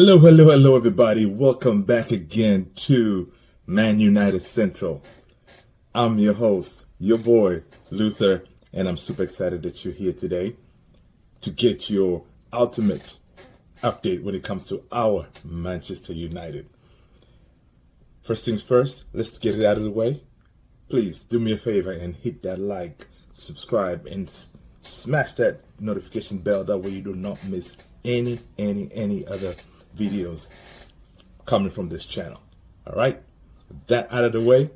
Hello, everybody. Welcome back again to Man United Central. I'm your host, your boy, Luther, and I'm super excited that you're here today to get your ultimate update when it comes to our Manchester United. First things first, let's get it out of the way. Please do me a favor and hit that like, subscribe, and smash that notification bell. That way you do not miss any other videos coming from this channel. All right, that out of the way,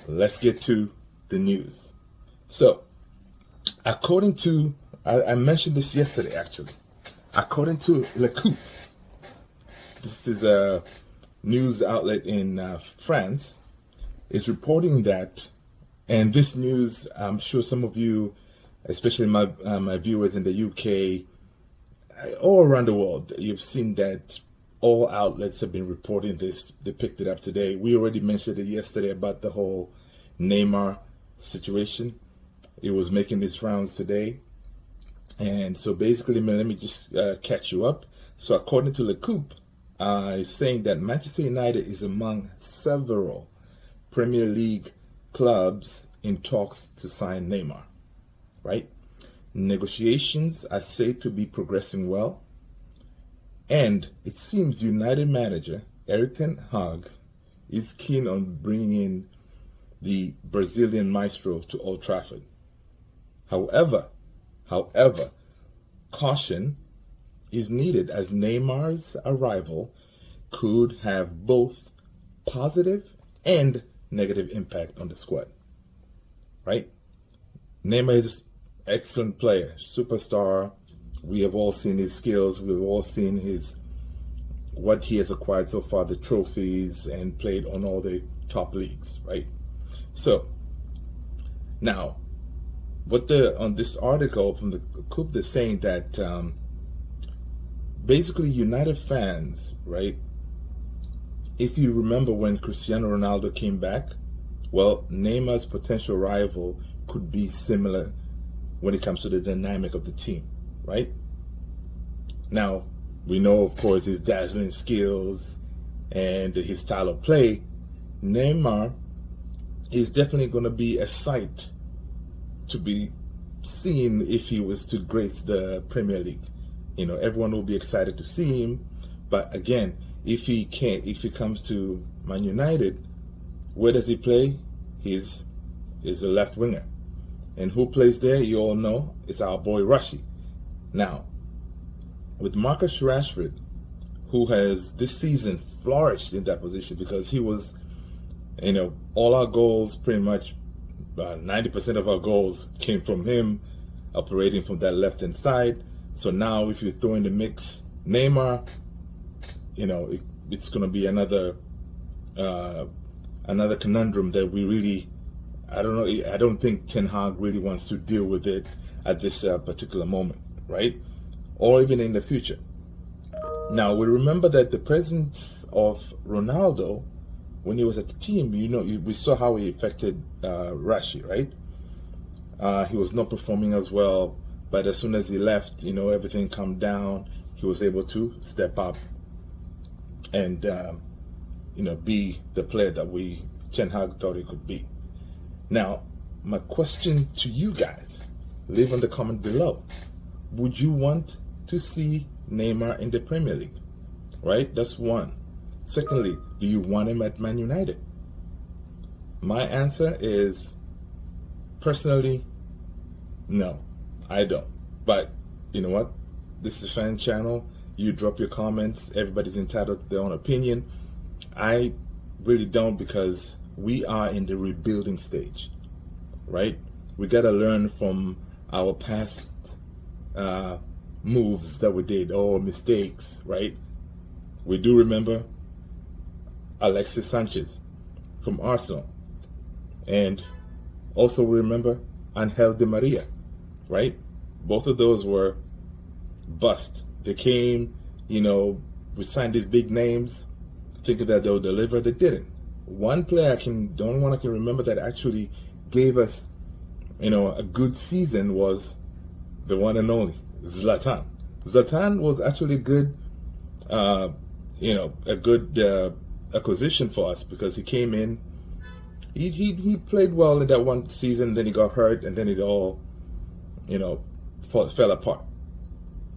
let's get to the news. So, according to, I mentioned this yesterday actually, according to Le Coup, this is a news outlet in France, is reporting that, and this news, I'm sure some of you, especially my viewers in the UK, all around the world, you've seen that all outlets have been reporting this. They picked it up today. We already mentioned it yesterday about the whole Neymar situation. It was making its rounds today. And so basically, let me just catch you up. So according to Le Coup, saying that Manchester United is among several Premier League clubs in talks to sign Neymar, right? Negotiations are said to be progressing well. And it seems United manager Erik ten Hag is keen on bringing in the Brazilian maestro to Old Trafford. However, caution is needed as Neymar's arrival could have both positive and negative impact on the squad. Right? Neymar is an excellent player, superstar. We have all seen his skills. We've all seen what he has acquired so far, the trophies, and played on all the top leagues, right? So now, on this article from the Coup, they're saying that basically United fans, right? If you remember when Cristiano Ronaldo came back, well, Neymar's potential rival could be similar when it comes to the dynamic of the team. Right? Now, we know, of course, his dazzling skills and his style of play. Neymar is definitely going to be a sight to be seen if he was to grace the Premier League. You know, everyone will be excited to see him. But again, if he comes to Man United, where does he play? He's a left winger. And who plays there? You all know. It's our boy Rushy. Now, with Marcus Rashford, who has this season flourished in that position because he was, all our goals, pretty much 90% of our goals came from him operating from that left-hand side. So now if you throw in the mix Neymar, it's going to be another conundrum that we really, I don't think Ten Hag really wants to deal with it at this particular moment. Right? Or even in the future. Now, we remember that the presence of Ronaldo, when he was at the team, we saw how he affected Rashi, right? He was not performing as well, but as soon as he left, everything calmed down. He was able to step up and, be the player that Ten Hag thought he could be. Now, my question to you guys, leave in the comment below. Would you want to see Neymar in the Premier League? Right? That's one. Secondly, do you want him at Man United? My answer is, personally, no, I don't. But you know what? This is a fan channel. You drop your comments. Everybody's entitled to their own opinion. I really don't, because we are in the rebuilding stage. Right? We got to learn from our past moves that we did, or mistakes, right? We do remember Alexis Sanchez from Arsenal, and also we remember Angel Di Maria, right? Both of those were bust. They came, we signed these big names thinking that they'll deliver. They didn't. One player the only one I can remember that actually gave us, a good season was the one and only Zlatan. Zlatan was actually a good a good acquisition for us because he came in. He played well in that one season, then he got hurt, and then it all, fell apart.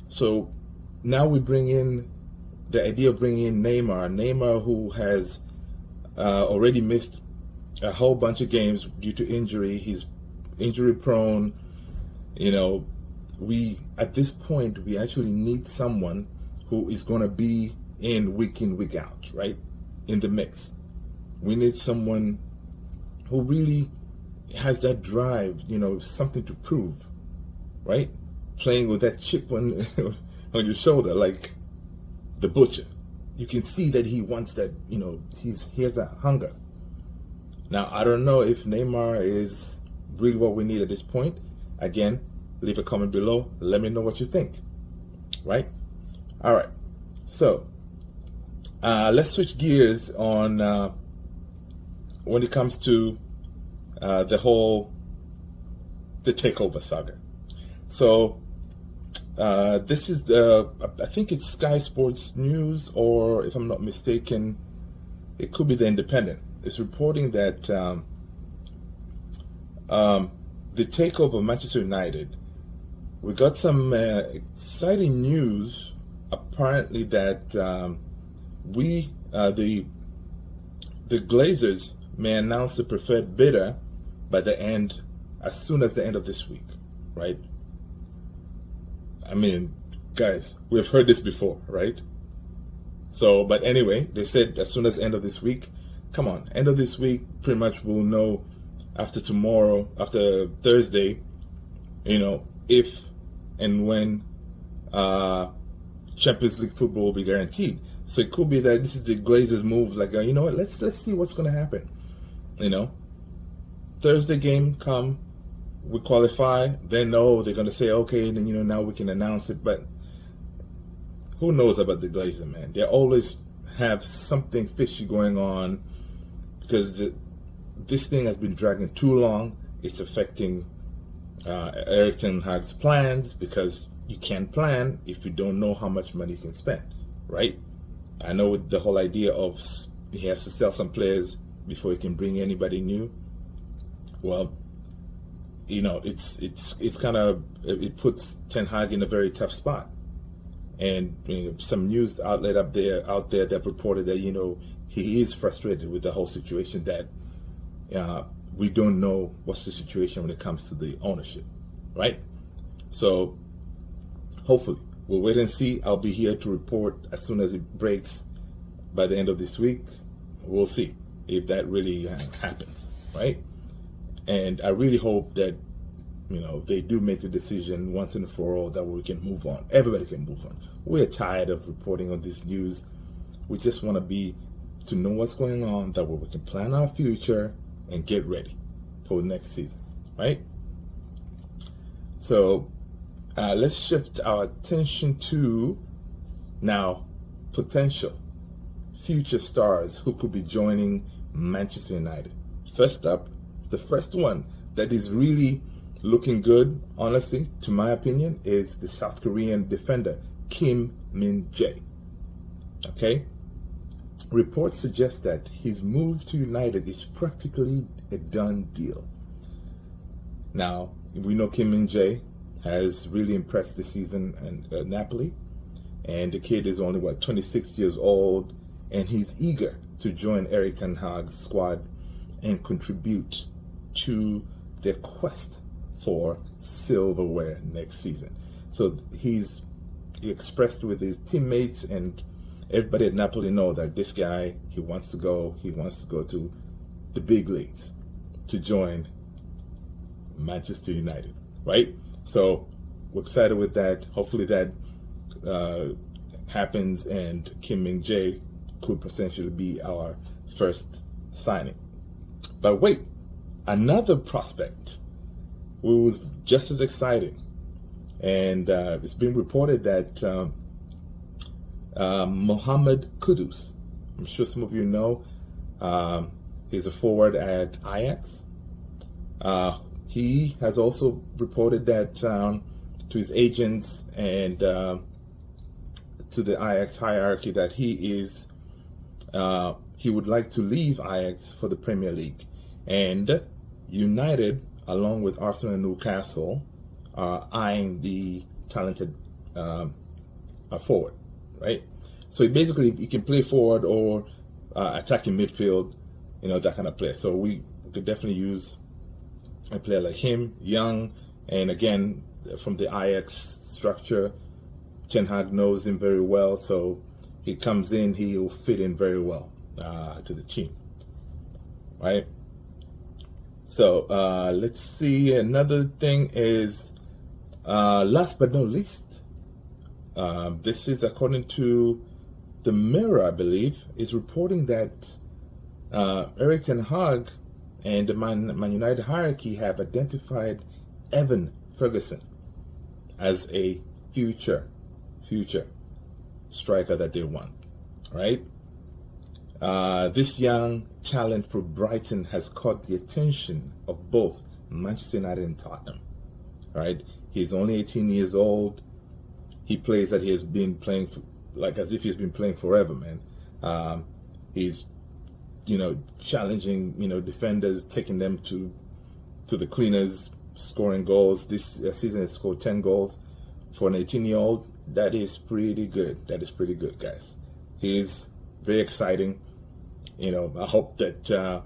So now we bring in the idea of bringing in Neymar, who has already missed a whole bunch of games due to injury. He's injury prone. We at this point we actually need someone who is going to be in, week out, right, in the mix. We need someone who really has that drive, something to prove, right? Playing with that chip on on your shoulder, like the butcher. You can see that he wants that, he has that hunger. Now, I don't know if Neymar is really what we need at this point. Again, leave a comment below. Let me know what you think, right? All right. So, let's switch gears on when it comes to the takeover saga. So, this is I think it's Sky Sports News, or if I'm not mistaken, it could be The Independent. It's reporting that the takeover of Manchester United, we got some exciting news, apparently, that the Glazers may announce the preferred bidder as soon as the end of this week, right? I mean, guys, we've heard this before, right? So, but anyway, they said as soon as the end of this week. Come on, end of this week, pretty much we'll know after Thursday, if and when Champions League football will be guaranteed. So it could be that this is the Glazers' move, like, you know what, let's see what's going to happen. Thursday game come, we qualify, then they're going to say, okay, then, now we can announce it. But who knows about the Glazers, man? They always have something fishy going on, because this thing has been dragging too long. It's affecting Erik ten Hag's plans, because you can't plan if you don't know how much money you can spend, right? I know with the whole idea of he has to sell some players before he can bring anybody new. Well, it's kind of, it puts Ten Hag in a very tough spot. And some news outlet out there that reported that he is frustrated with the whole situation, that we don't know what's the situation when it comes to the ownership, right? So hopefully we'll wait and see. I'll be here to report as soon as it breaks by the end of this week. We'll see if that really happens, right? And I really hope that they do make the decision once and for all, that we can move on. Everybody can move on. We're tired of reporting on this news. We just want to know what's going on, that way we can plan our future and get ready for the next season, right? So let's shift our attention to now potential future stars who could be joining Manchester United. First up, the first one that is really looking good, honestly, to my opinion, is the South Korean defender Kim Min-jae. Okay? Reports suggest that his move to United is practically a done deal. Now, we know Kim Min-jae has really impressed this season at Napoli, and the kid is only 26 years old, and he's eager to join Erik ten Hag's squad and contribute to their quest for silverware next season. So he expressed with his teammates and everybody at Napoli know that this guy, he wants to go to the big leagues to join Manchester United, right? So we're excited with that. Hopefully that happens, and Kim Min-jae could potentially be our first signing. But wait, another prospect who was just as exciting, and it's been reported that Mohamed Kudus, I'm sure some of you know, he's a forward at Ajax. He has also reported that to his agents and to the Ajax hierarchy that he would like to leave Ajax for the Premier League. And United, along with Arsenal and Newcastle, are eyeing the talented forward, right? So he can play forward or attacking midfield, that kind of player. So we could definitely use a player like him, young, and again, from the Ajax structure, Ten Hag knows him very well, so he comes in, he'll fit in very well to the team, right? So let's see. Another thing is, last but not least, this is according to the Mirror, I believe, is reporting that Erik Ten Hag and the Man United hierarchy have identified Evan Ferguson as a future striker that they want, right? This young talent for Brighton has caught the attention of both Manchester United and Tottenham, right? He's only 18 years old. He plays that he has been playing as if he's been playing forever, man. He's challenging defenders, taking them to the cleaners, scoring goals. This season he scored 10 goals for an 18-year-old. That is pretty good. That is pretty good, guys. He's very exciting. I hope that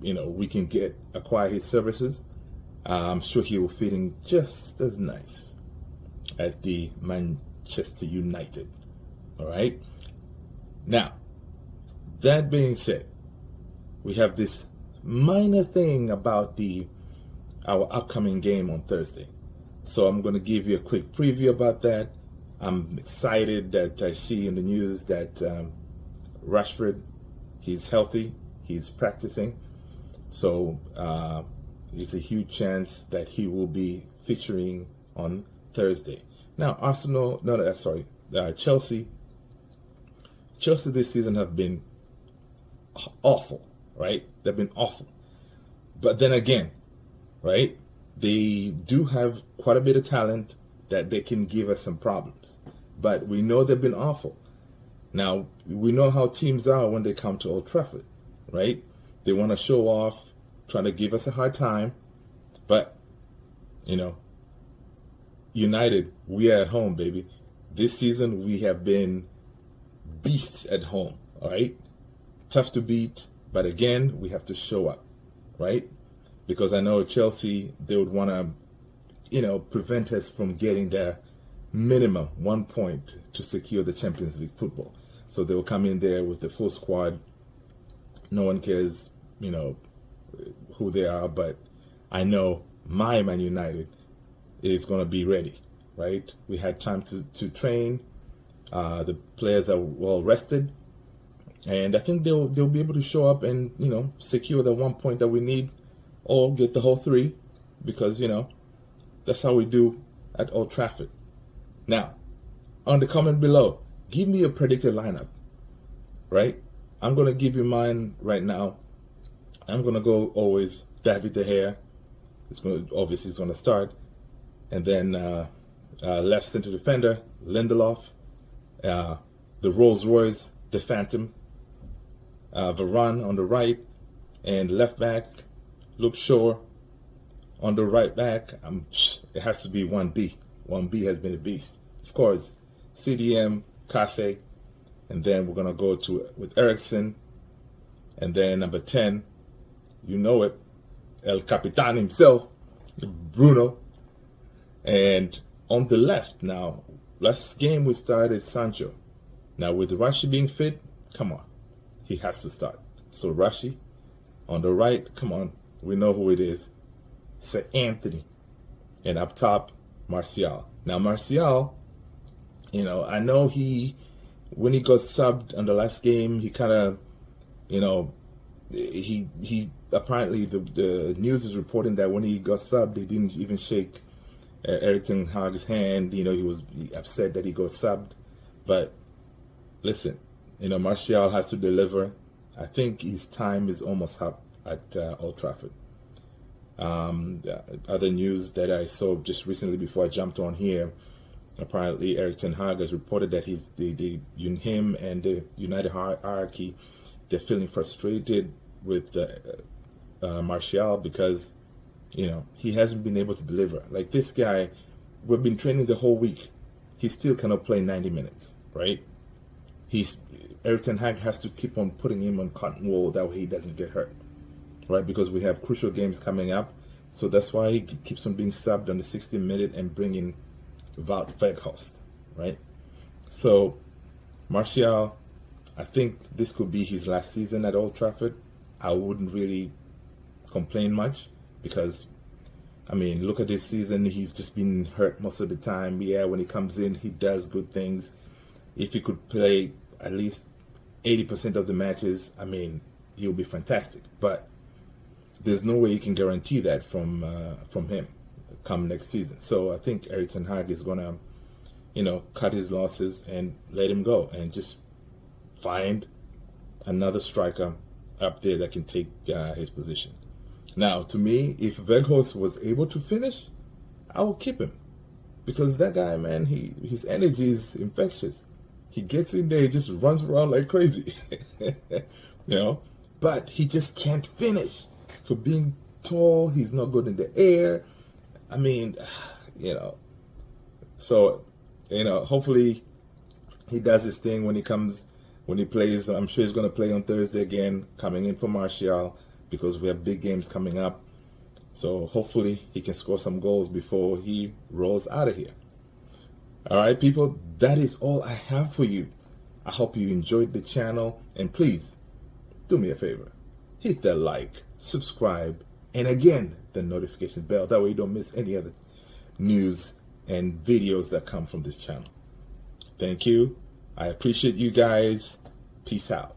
we can acquire his services. I'm sure he will fit in just as nice at the Manchester United. All right. Now, that being said, we have this minor thing about our upcoming game on Thursday. So I'm going to give you a quick preview about that. I'm excited that I see in the news that Rashford, he's healthy, he's practicing. So it's a huge chance that he will be featuring on Thursday. Now, Chelsea this season have been awful, right? They've been awful. But then again, right, they do have quite a bit of talent that they can give us some problems. But we know they've been awful. Now, we know how teams are when they come to Old Trafford, right? They want to show off, trying to give us a hard time. But, United, we are at home, baby. This season, we have been beasts at home, all right? Tough to beat, but again, we have to show up, right? Because I know Chelsea, they would want to, prevent us from getting their minimum 1 point to secure the Champions League football. So they'll come in there with the full squad. No one cares, who they are, but I know my Man United is going to be ready, right? We had time to train. The players are well rested. And I think they'll be able to show up and, secure the 1 point that we need or get the whole 3 because, that's how we do at Old Trafford. Now, on the comment below, give me a predicted lineup, right? I'm going to give you mine right now. I'm going to go always David De Gea. It's going to start. And then left center defender, Lindelof. The Rolls Royce, the Phantom. Varane on the right. And left back, Luke Shaw. On the right back, it has to be 1B. 1B has been a beast. Of course, CDM, Kase. And then we're going to go with Eriksen. And then number 10, you know it, El Capitan himself, Bruno. And on the left now, last game we started Sancho. Now with Rashi being fit, come on, he has to start. So Rashi on the right, come on, we know who it is. Sir Anthony. And up top, Martial. Now Martial, I know when he got subbed on the last game, he kind of, he apparently the news is reporting that when he got subbed, he didn't even shake Erik Ten Hag's hand. He was upset that he got subbed. But listen, Martial has to deliver. I think his time is almost up at Old Trafford. Other news that I saw just recently before I jumped on here Apparently, Eric Ten Hag has reported that him and the United hierarchy, they're feeling frustrated with Martial because, he hasn't been able to deliver. Like this guy, we've been training the whole week. He still cannot play 90 minutes, right? Eric Ten Hag has to keep on putting him on cotton wool, that way he doesn't get hurt, right? Because we have crucial games coming up. So that's why he keeps on being subbed on the 60th minute and bringing Wout Weghorst, right? So Martial, I think this could be his last season at Old Trafford. I wouldn't really complain much because, look at this season. He's just been hurt most of the time. Yeah, when he comes in, he does good things. If he could play at least 80% of the matches, he'll be fantastic. But there's no way you can guarantee that from him come next season. So I think Eric Ten Hag is gonna, cut his losses and let him go and just find another striker up there that can take his position. Now, to me, if Weghorst was able to finish, I would keep him because that guy, man, his energy is infectious. He gets in there, he just runs around like crazy, But he just can't finish. For being tall, he's not good in the air. So, hopefully he does his thing when he plays. I'm sure he's going to play on Thursday again, coming in for Martial because we have big games coming up. So hopefully he can score some goals before he rolls out of here. All right, people, that is all I have for you. I hope you enjoyed the channel, and please do me a favor. Hit that like, subscribe, and again, the notification bell. That way you don't miss any other news and videos that come from this channel. Thank you. I appreciate you guys. Peace out.